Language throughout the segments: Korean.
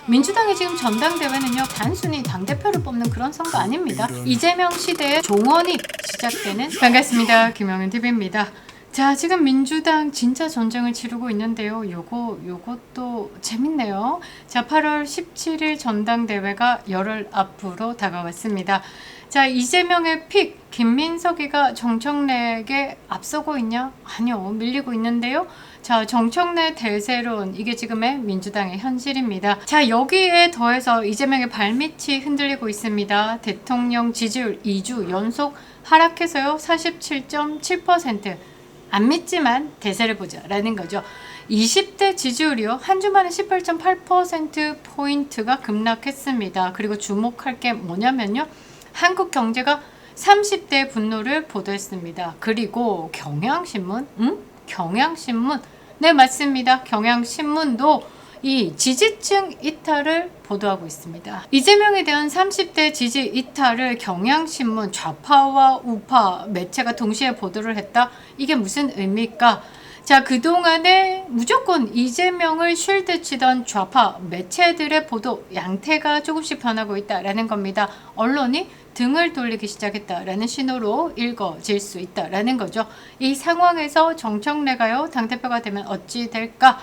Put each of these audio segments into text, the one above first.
민주당의 지금 전당대회는요, 단순히 당대표를 뽑는 그런 선거 아닙니다. 이재명 시대의 종언이 시작되는. 반갑습니다. 김영은TV입니다. 자, 지금 민주당 진짜 전쟁을 치르고 있는데요. 요것도 재밌네요. 자, 8월 17일 전당대회가 열흘 앞으로 다가왔습니다. 자, 이재명의 픽 김민석이가 정청래에게 앞서고 있냐? 아니요, 밀리고 있는데요. 자, 정청래 대세론, 이게 지금의 민주당의 현실입니다. 자, 여기에 더해서 이재명의 발밑이 흔들리고 있습니다. 대통령 지지율 2주 연속 하락해서요, 47.7%. 안 믿지만 대세를 보자 라는 거죠. 20대 지지율이요, 한 주 만에 18.8%포인트가 급락했습니다. 그리고 주목할 게 뭐냐면요, 한국 경제가 30대 분노를 보도했습니다. 그리고 경향신문? 경향신문? 네, 맞습니다. 경향신문도 이 지지층 이탈을 보도하고 있습니다. 이재명에 대한 30대 지지 이탈을 경향신문 좌파와 우파 매체가 동시에 보도를 했다? 이게 무슨 의미일까? 자, 그동안에 무조건 이재명을 쉴드 치던 좌파 매체들의 보도 양태가 조금씩 변하고 있다라는 겁니다. 언론이 등을 돌리기 시작했다라는 신호로 읽어질 수 있다라는 거죠. 이 상황에서 정청래가요, 당대표가 되면 어찌 될까?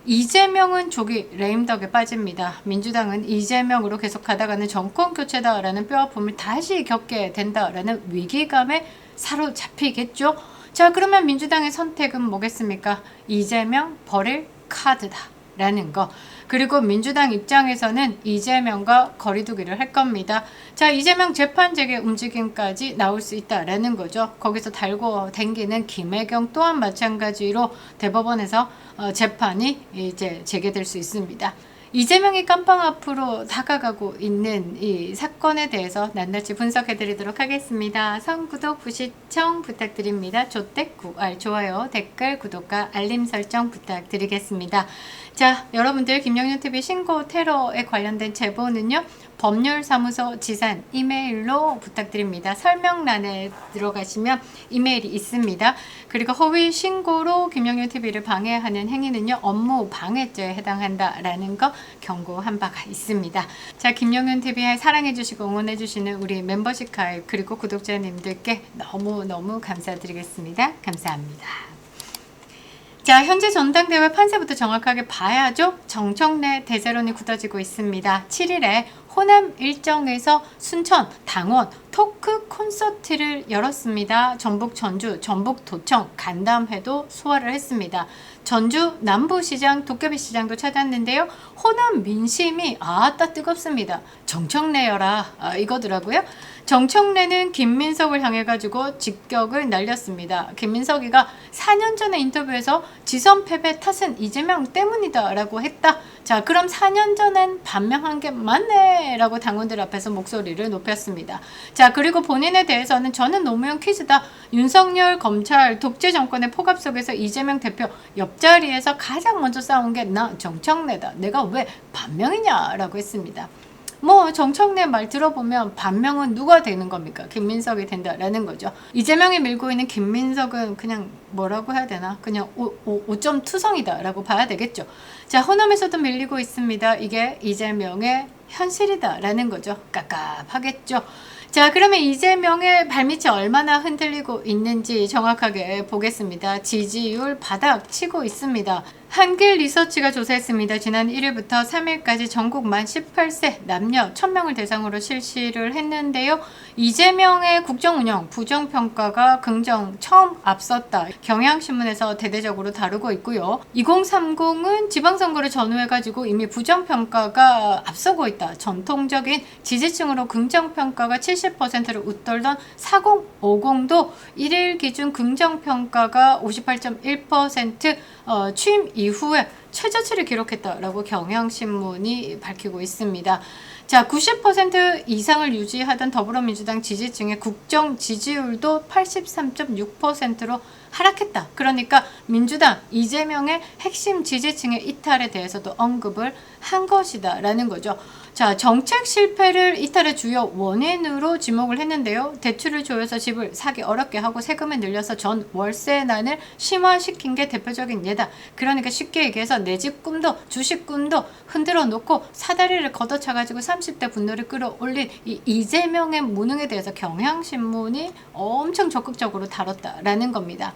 이재명은 조기 레임덕에 빠집니다. 민주당은 이재명으로 계속 가다가는 정권 교체다라는 뼈아픔을 다시 겪게 된다라는 위기감에 사로잡히겠죠. 자, 그러면 민주당의 선택은 뭐겠습니까? 이재명 버릴 카드다 라는 거. 그리고 민주당 입장에서는 이재명과 거리두기를 할 겁니다. 자, 이재명 재판 재개 움직임까지 나올 수 있다라는 거죠. 거기서 달고 댕기는 김혜경 또한 마찬가지로 대법원에서 재판이 이제 재개될 수 있습니다. 이재명이 깜빵 앞으로 다가가고 있는 이 사건에 대해서 낱낱이 분석해 드리도록 하겠습니다. 선구독, 부시청 부탁드립니다. 조댓구알, 좋아요, 댓글, 구독과 알림 설정 부탁드리겠습니다. 자, 여러분들 김영윤TV 신고 테러에 관련된 제보는요, 법률사무소 지산 이메일로 부탁드립니다. 설명란에 들어가시면 이메일이 있습니다. 그리고 허위 신고로 김영윤TV를 방해하는 행위는요, 업무 방해죄에 해당한다라는 거 경고한 바가 있습니다. 자, 김영윤TV에 사랑해주시고 응원해주시는 우리 멤버십 가입 그리고 구독자님들께 너무너무 감사드리겠습니다. 감사합니다. 자, 현재 전당대회 판세부터 정확하게 봐야죠. 정청래 대세론이 굳어지고 있습니다. 7일에 호남 일정에서 순천, 당원, 토크 콘서트를 열었습니다. 전북 전주, 전북 도청, 간담회도 소화를 했습니다. 전주 남부시장, 도깨비시장도 찾았는데요. 호남 민심이 아따 뜨겁습니다. 정청래여라, 이거더라고요. 정청래는 김민석을 향해 가지고 직격을 날렸습니다. 김민석이가 4년 전에 인터뷰에서 지선 패배 탓은 이재명 때문이다 라고 했다. 자, 그럼 4년 전엔 반명한 게 맞네 라고 당원들 앞에서 목소리를 높였습니다. 자, 그리고 본인에 대해서는 저는 노무현 퀴즈다. 윤석열 검찰 독재 정권의 포갑 속에서 이재명 대표 옆자리에서 가장 먼저 싸운 게 나 정청래다. 내가 왜 반명이냐 라고 했습니다. 뭐 정청래 말 들어보면 반명은 누가 되는 겁니까? 김민석이 된다라는 거죠. 이재명이 밀고 있는 김민석은 그냥 뭐라고 해야 되나? 그냥 5점 투성이다 라고 봐야 되겠죠. 자, 호남에서도 밀리고 있습니다. 이게 이재명의 현실이다 라는 거죠. 깝깝하겠죠. 자, 그러면 이재명의 발밑이 얼마나 흔들리고 있는지 정확하게 보겠습니다. 지지율 바닥 치고 있습니다. 한길 리서치가 조사했습니다. 지난 1일부터 3일까지 전국 만 18세 남녀 1000명을 대상으로 실시를 했는데요. 이재명의 국정운영 부정평가가 긍정 처음 앞섰다. 경향신문에서 대대적으로 다루고 있고요. 2030은 지방선거를 전후해가지고 이미 부정평가가 앞서고 있다. 전통적인 지지층으로 긍정평가가 70%를 웃돌던 4050도 1일 기준 긍정평가가 58.1% 취임 이후에 최저치를 기록했다라고 경향신문이 밝히고 있습니다. 자, 90% 이상을 유지하던 더불어민주당 지지층의 국정 지지율도 83.6%로 하락했다. 그러니까 민주당 이재명의 핵심 지지층의 이탈에 대해서도 언급을 한 것이다 라는 거죠. 자, 정책 실패를 이탈의 주요 원인으로 지목을 했는데요. 대출을 조여서 집을 사기 어렵게 하고 세금을 늘려서 전 월세난을 심화시킨 게 대표적인 예다. 그러니까 쉽게 얘기해서 내 집 꿈도 주식 꿈도 흔들어 놓고 사다리를 걷어차가지고 30대 분노를 끌어올린 이 이재명의 무능에 대해서 경향신문이 엄청 적극적으로 다뤘다라는 겁니다.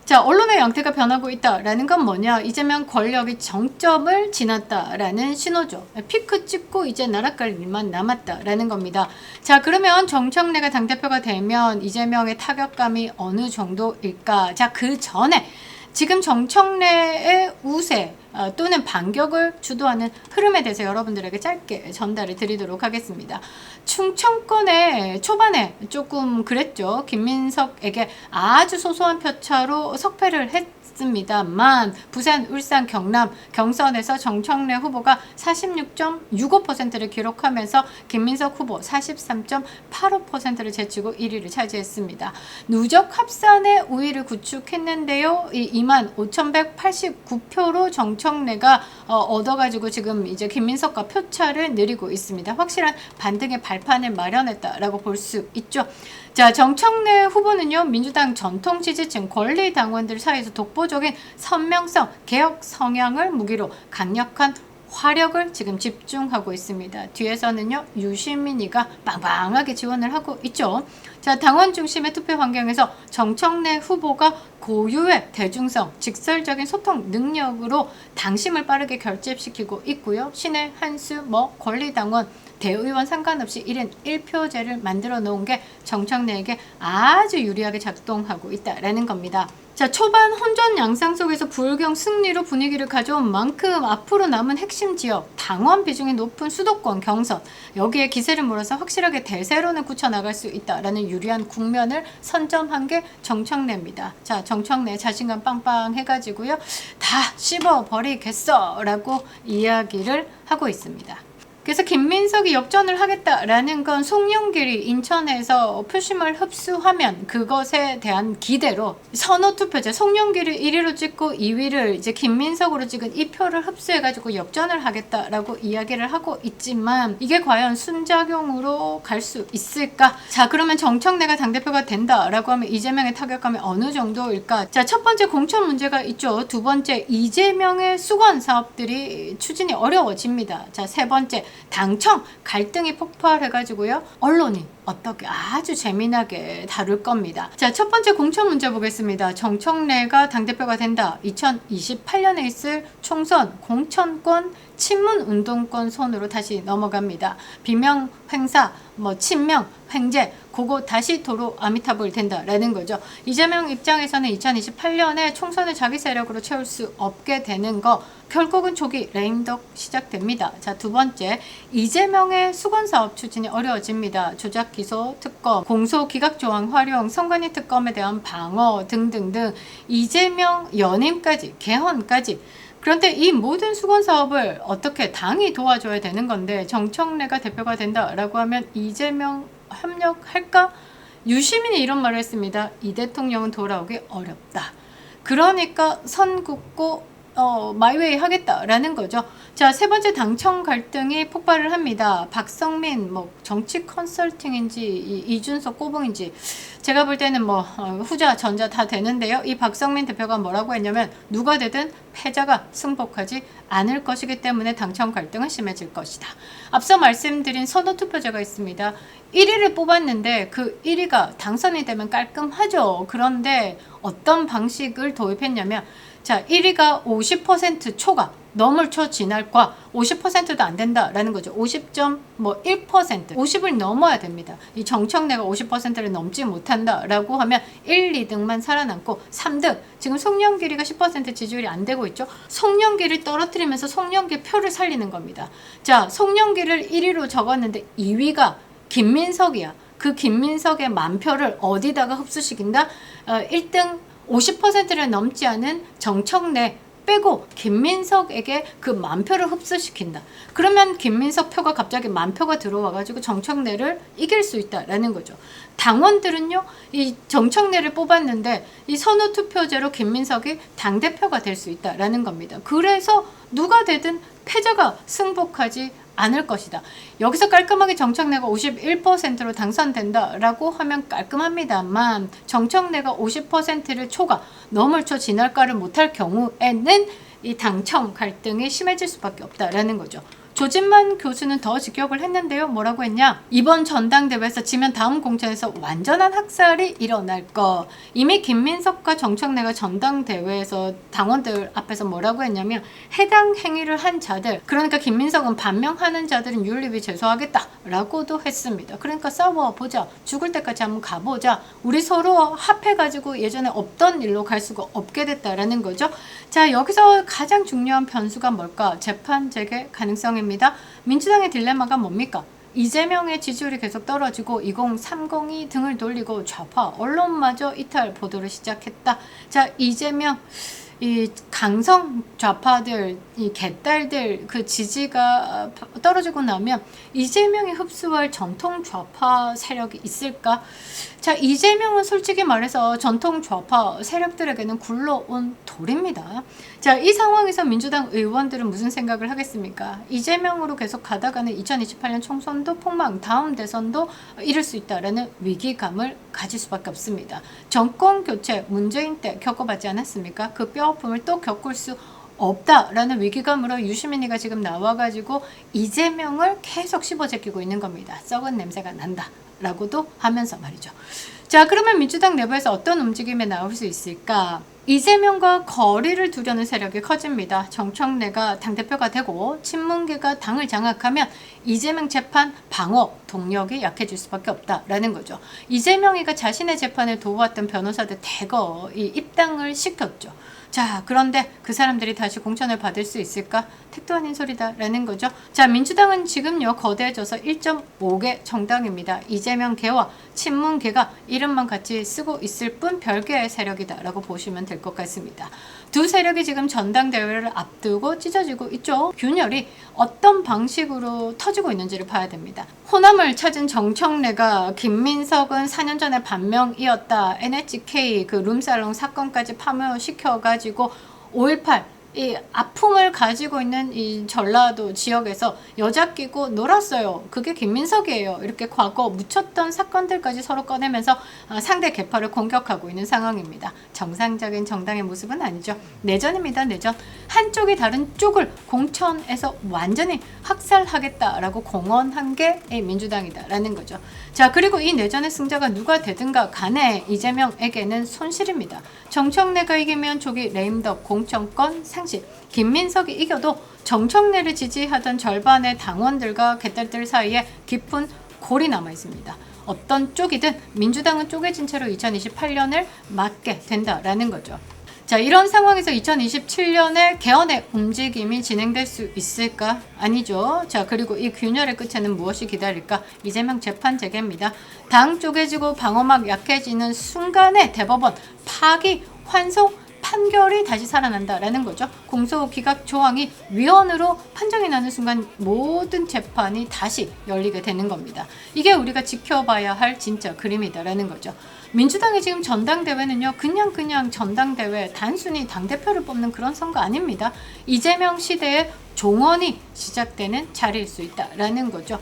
자, 언론의 양태가 변하고 있다라는 건 뭐냐? 이재명 권력이 정점을 지났다라는 신호죠. 피크 찍고 이제 날아갈 일만 남았다라는 겁니다. 자, 그러면 정청래가 당대표가 되면 이재명의 타격감이 어느 정도일까? 자, 그 전에 지금 정청래의 우세 또는 반격을 주도하는 흐름에 대해서 여러분들에게 짧게 전달을 드리도록 하겠습니다. 충청권에 초반에 조금 그랬죠. 김민석에게 아주 소소한 표차로 석패를 했습니다만 부산, 울산, 경남, 경선에서 정청래 후보가 46.65%를 기록하면서 김민석 후보 43.85%를 제치고 1위를 차지했습니다. 누적 합산의 우위를 구축했는데요. 이 25,189표로 정청래가 얻어가지고 지금 이제 김민석과 표차를 늘리고 있습니다. 확실한 반등의 발판을 마련했다라고 볼 수 있죠. 자, 정청래 후보는요, 민주당 전통 지지층 권리 당원들 사이에서 독보적인 선명성, 개혁 성향을 무기로 강력한 화력을 지금 집중하고 있습니다. 뒤에서는요, 유시민이가 빵빵하게 지원을 하고 있죠. 자, 당원 중심의 투표 환경에서 정청래 후보가 고유의 대중성, 직설적인 소통 능력으로 당심을 빠르게 결집시키고 있고요. 신의 한수, 권리당원, 대의원 상관없이 1인 1표제를 만들어 놓은 게 정청래에게 아주 유리하게 작동하고 있다라는 겁니다. 자, 초반 혼전 양상 속에서 불경 승리로 분위기를 가져온 만큼 앞으로 남은 핵심 지역, 당원 비중이 높은 수도권 경선, 여기에 기세를 몰아서 확실하게 대세론을 굳혀나갈 수 있다라는 유리한 국면을 선점한 게 정청래입니다. 자, 정청래 자신감 빵빵 해가지고요, 다 씹어버리겠어 라고 이야기를 하고 있습니다. 그래서 김민석이 역전을 하겠다라는 건 송영길이 인천에서 표심을 흡수하면 그것에 대한 기대로 선호투표제 송영길을 1위로 찍고 2위를 이제 김민석으로 찍은 이 표를 흡수해가지고 역전을 하겠다라고 이야기를 하고 있지만 이게 과연 순작용으로 갈 수 있을까? 자, 그러면 정청래가 당대표가 된다라고 하면 이재명의 타격감이 어느 정도일까? 자, 첫 번째 공천 문제가 있죠. 두 번째 이재명의 수건 사업들이 추진이 어려워집니다. 자, 세 번째 당청 갈등이 폭발해가지고요, 언론이 어떻게 아주 재미나게 다룰 겁니다. 자, 첫 번째 공천 문제 보겠습니다. 정청래가 당대표가 된다. 2028년에 있을 총선 공천권 친문운동권 손으로 다시 넘어갑니다. 비명 횡사, 친명 횡재, 그거 다시 도로 아미타불 된다라는 거죠. 이재명 입장에서는 2028년에 총선을 자기 세력으로 채울 수 없게 되는 거, 결국은 조기 레임덕 시작됩니다. 자, 두 번째, 이재명의 수건사업 추진이 어려워집니다. 조작 기소 특검, 공소 기각조항 활용, 선관위 특검에 대한 방어 등등등 이재명 연임까지 개헌까지. 그런데 이 모든 수건 사업을 어떻게 당이 도와줘야 되는 건데 정청래가 대표가 된다라고 하면 이재명 협력할까? 유시민이 이런 말을 했습니다. 이 대통령은 돌아오기 어렵다. 그러니까 선 긋고 마이웨이 하겠다라는 거죠. 자, 세 번째 당청 갈등이 폭발을 합니다. 박성민 정치 컨설팅인지 이준석 꼬붕인지 제가 볼 때는 후자 전자 다 되는데요. 이 박성민 대표가 뭐라고 했냐면 누가 되든 패자가 승복하지 않을 것이기 때문에 당청 갈등은 심해질 것이다. 앞서 말씀드린 선호투표제가 있습니다. 1위를 뽑았는데 그 1위가 당선이 되면 깔끔하죠. 그런데 어떤 방식을 도입했냐면, 자, 1위가 50% 초과 넘을 쳐 지날과 50%도 안 된다라는 거죠. 50.1%, 50을 넘어야 됩니다. 이 정청래가 50%를 넘지 못한다라고 하면 1, 2등만 살아남고 3등, 지금 송영길이가 10% 지지율이 안 되고 있죠. 송영길을 떨어뜨리면서 송영길 표를 살리는 겁니다. 자, 송영길을 1위로 적었는데 2위가 김민석이야. 그 김민석의 만표를 어디다가 흡수시킨다? 1등 50%를 넘지 않은 정청래 빼고 김민석에게 그 만표를 흡수시킨다. 그러면 김민석 표가 갑자기 만표가 들어와가지고 정청래를 이길 수 있다라는 거죠. 당원들은요, 이 정청래를 뽑았는데 이 선호 투표제로 김민석이 당대표가 될 수 있다라는 겁니다. 그래서 누가 되든 패자가 승복하지 않을 것이다. 여기서 깔끔하게 정청래가 51%로 당선된다라고 하면 깔끔합니다만, 정청래가 50%를 초과 넘을 초 진할까를 못할 경우에는 이 당청 갈등이 심해질 수밖에 없다라는 거죠. 조진만 교수는 더 직격을 했는데요. 뭐라고 했냐? 이번 전당대회에서 지면 다음 공천에서 완전한 학살이 일어날 거. 이미 김민석과 정청래가 전당대회에서 당원들 앞에서 뭐라고 했냐면, 해당 행위를 한 자들, 그러니까 김민석은 반명하는 자들은 윤리위 제소하겠다라고도 했습니다. 그러니까 싸워보자. 죽을 때까지 한번 가보자. 우리 서로 합해가지고 예전에 없던 일로 갈 수가 없게 됐다라는 거죠. 자, 여기서 가장 중요한 변수가 뭘까? 재판 재개 가능성입니다. 민주당의 딜레마가 뭡니까? 이재명의 지지율이 계속 떨어지고 2030이 등을 돌리고 좌파 언론마저 이탈 보도를 시작했다. 자, 이재명 이 강성 좌파들, 이 개딸들 그 지지가 떨어지고 나면 이재명이 흡수할 전통 좌파 세력이 있을까? 자, 이재명은 솔직히 말해서 전통 좌파 세력들에게는 굴러온 돌입니다. 자, 이 상황에서 민주당 의원들은 무슨 생각을 하겠습니까? 이재명으로 계속 가다가는 2028년 총선도 폭망, 다음 대선도 이룰 수 있다라는 위기감을 가질 수밖에 없습니다. 정권 교체 문재인 때 겪어봤지 않았습니까? 그 뼈아픔을 또 겪을 수 없다라는 위기감으로 유시민이가 지금 나와가지고 이재명을 계속 씹어제끼고 있는 겁니다. 썩은 냄새가 난다 라고도 하면서 말이죠. 자, 그러면 민주당 내부에서 어떤 움직임이 나올 수 있을까? 이재명과 거리를 두려는 세력이 커집니다. 정청래가 당대표가 되고 친문계가 당을 장악하면 이재명 재판 방어 동력이 약해질 수밖에 없다라는 거죠. 이재명이가 자신의 재판을 도왔던 변호사들 대거 이 입당을 시켰죠. 자, 그런데 그 사람들이 다시 공천을 받을 수 있을까? 택도 아닌 소리다라는 거죠. 자, 민주당은 지금요 거대해져서 1.5개 정당입니다. 이재명 개와 친문계가 이름만 같이 쓰고 있을 뿐 별개의 세력이다라고 보시면 될 것 같습니다. 두 세력이 지금 전당대회를 앞두고 찢어지고 있죠. 균열이 어떤 방식으로 터지고 있는지를 봐야 됩니다. 호남을 찾은 정청래가 김민석은 4년 전에 반명이었다. NHK 그 룸살롱 사건까지 파묘시켜가지고 5.18 이 아픔을 가지고 있는 이 전라도 지역에서 여자 끼고 놀았어요. 그게 김민석이에요. 이렇게 과거 묻혔던 사건들까지 서로 꺼내면서 상대 계파를 공격하고 있는 상황입니다. 정상적인 정당의 모습은 아니죠. 내전입니다. 내전. 한쪽이 다른 쪽을 공천에서 완전히 학살하겠다라고 공언한 게 민주당이다라는 거죠. 자, 그리고 이 내전의 승자가 누가 되든가 간에 이재명에게는 손실입니다. 정청래가 이기면 조기 레임덕 공천권 상실, 김민석이 이겨도 정청래를 지지하던 절반의 당원들과 개딸들 사이에 깊은 골이 남아 있습니다. 어떤 쪽이든 민주당은 쪼개진 채로 2028년을 맞게 된다라는 거죠. 자, 이런 상황에서 2027년에 개헌의 움직임이 진행될 수 있을까? 아니죠. 자, 그리고 이 균열의 끝에는 무엇이 기다릴까? 이재명 재판 재개입니다. 당 쪼개지고 방어막 약해지는 순간에 대법원 파기 환송 판결이 다시 살아난다라는 거죠. 공소기각 조항이 위헌으로 판정이 나는 순간 모든 재판이 다시 열리게 되는 겁니다. 이게 우리가 지켜봐야 할 진짜 그림이다라는 거죠. 민주당의 지금 전당대회는요, 그냥 전당대회, 단순히 당대표를 뽑는 그런 선거 아닙니다. 이재명 시대의 종언이 시작되는 자리일 수 있다라는 거죠.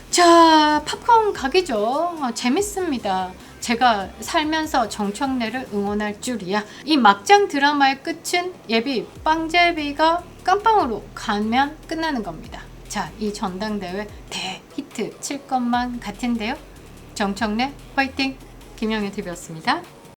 자, 팝콘 각이죠. 재밌습니다. 제가 살면서 정청래를 응원할 줄이야. 이 막장 드라마의 끝은 예비 빵제비가 깜빵으로 가면 끝나는 겁니다. 자, 이 전당대회 대히트 칠 것만 같은데요. 정청래 화이팅! 김영애 TV였습니다.